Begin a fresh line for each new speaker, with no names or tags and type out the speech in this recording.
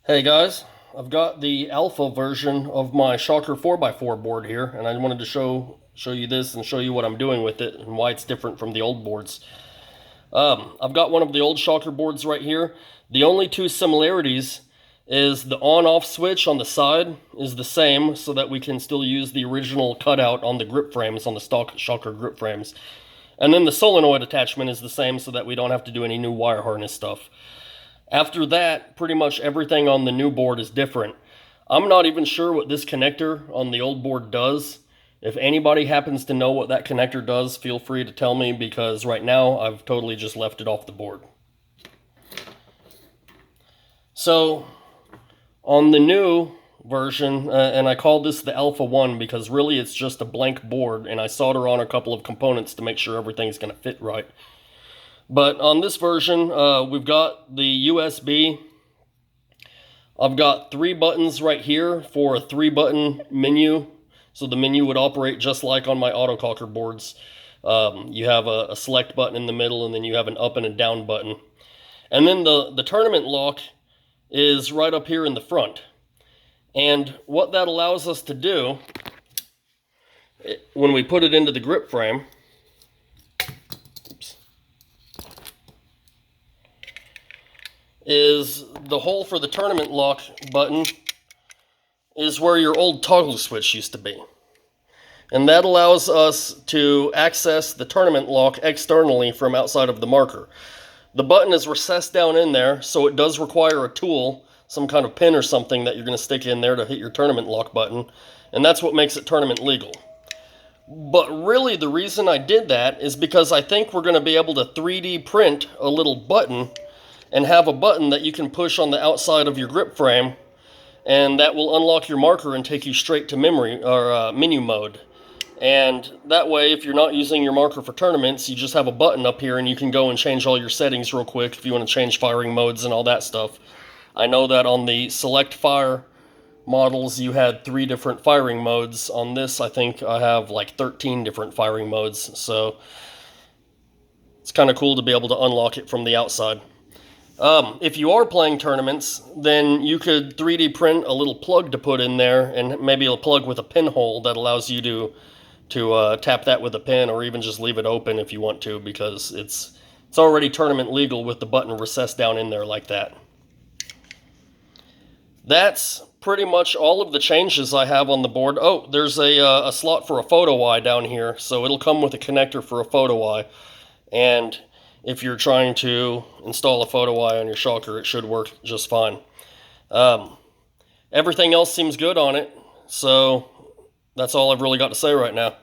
Hey guys, I've got the alpha version of my Shocker 4x4 board here, and I wanted to show you this and show you what I'm doing with it and why it's different from the old boards. I've got one of the old Shocker boards right here. The only two similarities is the on-off switch on the side is the same, so that we can still use the original cutout on the grip frames, on the stock Shocker grip frames. And then the solenoid attachment is the same, so that we don't have to do any new wire harness stuff. After that, pretty much everything on the new board is different. I'm not even sure what this connector on the old board does. If anybody happens to know what that connector does, feel free to tell me, because right now I've totally just left it off the board. So, on the new version, and I call this the Alpha 1 because really it's just a blank board, and I solder on a couple of components to make sure everything's going to fit right. But on this version, we've got the USB. I've got 3 buttons right here for a 3-button menu. So the menu would operate just like on my autococker boards. You have a select button in the middle, and then you have an up and a down button. And then the tournament lock is right up here in the front. And what that allows us to do, when we put it into the grip frame, is the hole for the tournament lock button is where your old toggle switch used to be. And that allows us to access the tournament lock externally from outside of the marker. The button is recessed down in there, so it does require a tool, some kind of pin or something that you're going to stick in there to hit your tournament lock button, and that's what makes it tournament legal. But really the reason I did that is because I think we're going to be able to 3D print a little button and have a button that you can push on the outside of your grip frame, and that will unlock your marker and take you straight to memory or menu mode. And that way, if you're not using your marker for tournaments, you just have a button up here and you can go and change all your settings real quick if you want to change firing modes and all that stuff. I know that on the Select Fire models you had 3 different firing modes. On this, I think I have like 13 different firing modes, so it's kind of cool to be able to unlock it from the outside. If you are playing tournaments, then you could 3D print a little plug to put in there, and maybe a plug with a pinhole that allows you to tap that with a pin, or even just leave it open if you want to, because it's already tournament legal with the button recessed down in there like that. That's pretty much all of the changes I have on the board. Oh, there's a slot for a photo eye down here, so it'll come with a connector for a photo eye, and if you're trying to install a photo eye on your Shocker, it should work just fine. Everything else seems good on it, so that's all I've really got to say right now.